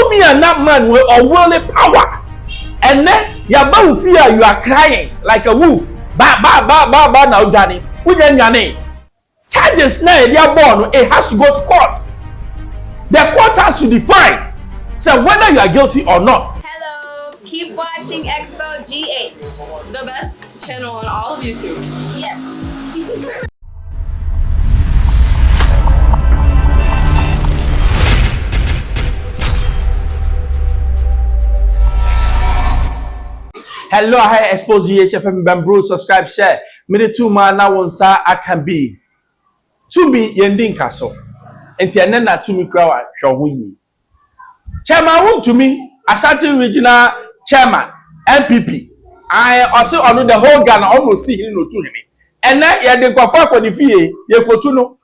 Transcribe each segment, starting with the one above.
me and that man with a worldly power. And then you fear, you are crying like a wolf. Ba now, Danny. Who then your name? Charges now, they are born. It has to go to court. The court has to define, so whether you are guilty or not. Hello, keep watching Xposed GH, the best channel on all of YouTube. Yes. Hello, hi, Xposed GH FM Bamboo, subscribe, share. Me two man now one sa I can be. To me, yending castle. And Tiana to me crowd, shall we? Chairman, to me, Ashanti Regional Chairman, MPP. I also honor the whole Ghana almost see him no to him. And now you didn't go for the VA, you go to know.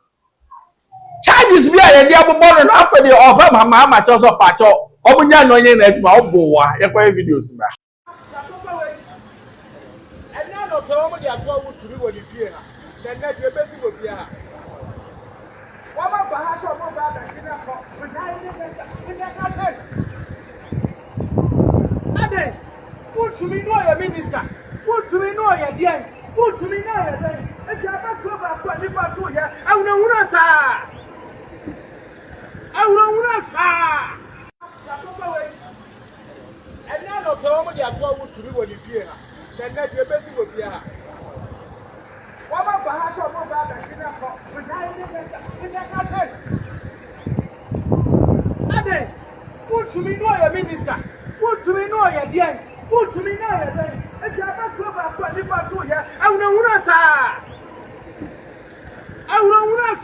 Charges be a diable born and after the Mahama chose of Pacho, Obunya no yen at my boa, your videos. And now no problem they are told to do what you fear. Then let your best will be. What about Bahasa Mobile and Singapore? Ade, put to me know your minister. Put to me know your dear. Put to me know your day. If you have a club of 22 here, I will not say. I will not say. And now no problem they are told to do what you fear. Then let your best will be. What about Bahasa Mobile and Singapore? Ade, put to me know your minister. Put to me know your dear. Put to me know your day. If you have a club of 22 here, I will not say. I will not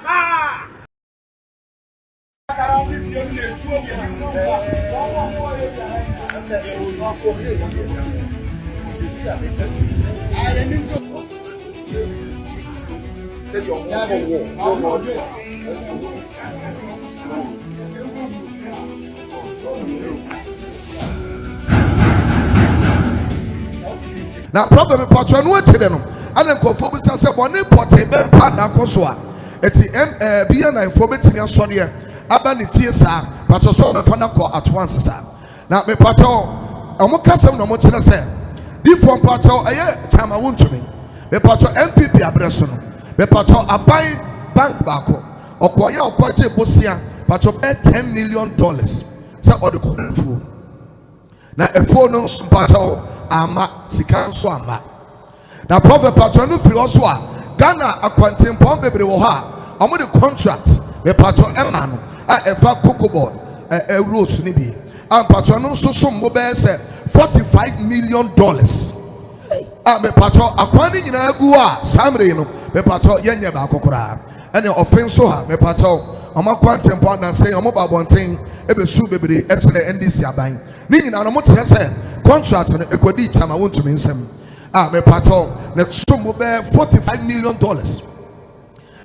now, problem is patron no chede no. And then confirm say bone porte be pa na koso a. Eti biya na info betimi aso de aba ne fie sa, patron so be fa na ko at once sa. Na me patron omo kasem no mo chede say di from patron aye chama wontumi. Me patron MPP abreso no. Me patron abai bank bako. Okoye okoje bosia patron $10 million. Say odikofu. Na efo no patron ama sika so ama na prophet patron no free also a Ghana akwantempo bebre wo ha omo the contract me patron ema no a efa cocoa board rules ni bi and patron no so mo be say $45 million a me patron akwani nyina agu a samre no me patron yenye ba kokora ene offense so ha me patron omo akwantempo na say omo babonten ebesu bebre etele NDC aban ni nyina no mo tere say contract no ekodi chama wontumi nsem a me pato na somo be $45 million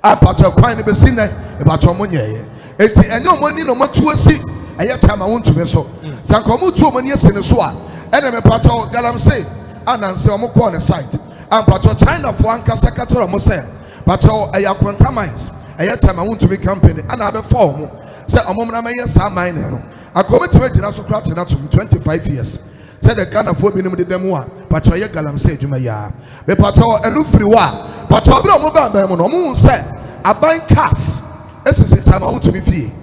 a pato kwan ne be si na e pato mo nyeye eti enyo mo ni no mo tuosi eye chama wontumi so sanko mo tuo mo ni ese ne so a ene me pato galamsey ananse o mo call ne site a pato China fo ankasa katoro mo say pato eye kwanta mines eye chama wontumi company ana be for mo say omom na me yes mine no akometime gina so kra tena to 25 years. Said the Ghana for being with them one, but I galam say to me, ya. The patrol and look free wa, but I don't move on. No moon said, I buy cars. This is the time I want to be free.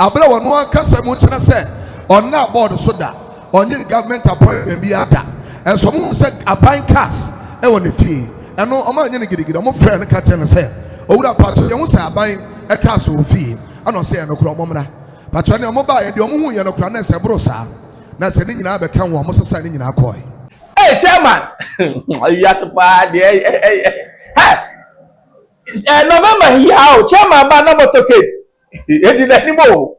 I blow on one custom, which I said, on that board of soda, on the government appointment be at that. And someone said, I buy cars, and on the fee. And no, I'm not going to get it. I'm a friend, catch and say, oh, that patrol, you won't say, I buy a castle fee. I don't say, no, Cromona. But when you're mobile, you're moving, you're no crowness, a brosa. Na se ni nyina be kan wo mo sesa ni nyina koy. Hey chairman, you are super hey. November here how chairman ba na motoke. Edi nanimo.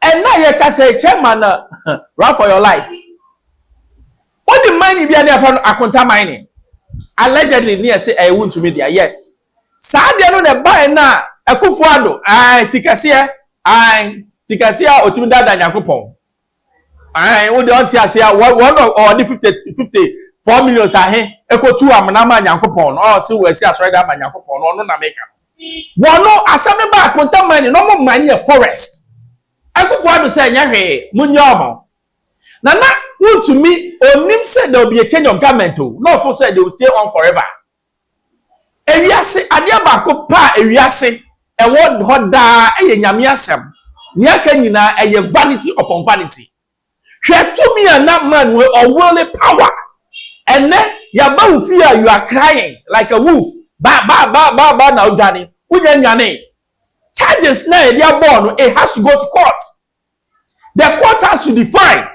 And now you can say chairman run for your life. What the money be there for akonta mining? Allegedly near say I want to media. Yes. Sa dia no ne buy na Akufuado. Tikasia otimida da Nyankopon. Wo de on tiasia one or the 54 million ahe ekotu amana ma Nyankopon. Oh se we si asore da ma Nyankopon no na make. Wono asame ba akonta mani no mo mani forest. Akufo-Addo say nyahwe munyomo. Nana want to me onim said there will be a change of government o. No for said they will stay on forever. Ewiase ade abako pa ewiase ewo hoda eye nyame asem. Ni aka nyina eye vanity upon vanity. Hwe to me and that man with a worldly power. And then ya ba fear you are crying like a wolf. Ba now Danny. Unyane. Charges na they are born, it has to go to court. The court has to define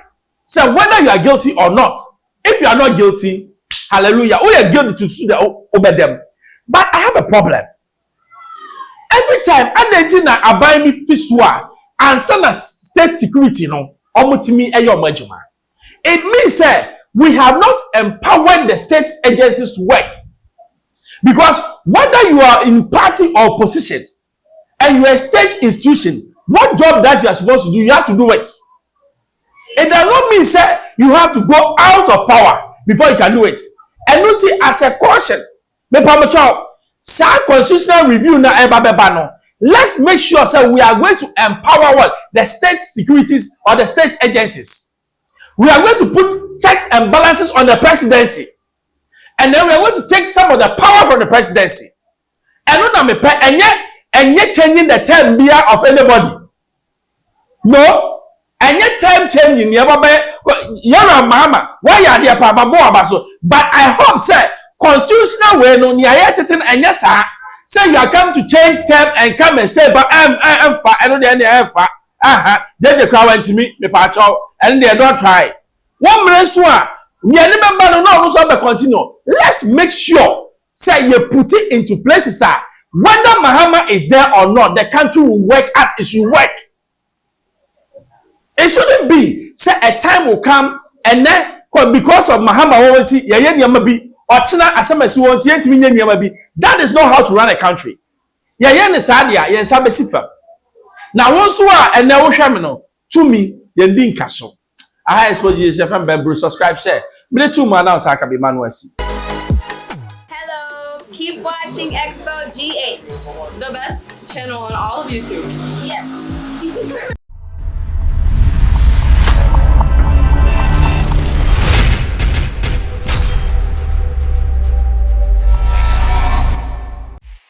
say whether you are guilty or not. If you are not guilty, hallelujah, we are guilty to sue over them. But I have a problem. Every time Argentina abai mi fiswa and send state security no omutimi eyo majuma. It means that we have not empowered the state agencies to work. Because whether you are in party or opposition and you are a state institution, what job that you are supposed to do, you have to do it. It does not mean that you have to go out of power before you can do it. And not as a caution, constitutional review na ebabebano. Let's make sure that we are going to empower what? The state securities or the state agencies. We are going to put checks and balances on the presidency. And then we are going to take some of the power from the presidency. And yet changing the term of anybody. No. And yet time changing. Mahama. Why are there Papa? But I hope, sir, constitutional way no niayetitin and yes, sir. Say you are come to change term and come and stay, but I don't know the crowd went to me, and they don't try. One minute, continue. Let's make sure, say you put it into places, sir. Whether Mahama is there or not, the country will work as it should work. It shouldn't be, say a time will come, and then because of Mahama, that is not how to run a country. Now, once you are and now to me, Yendin Castle. I Xposed GH FM, subscribe, share. Me too, man. Now, Saka be Manuasi. Hello, keep watching Xposed GH, the best channel on all of YouTube. Yes.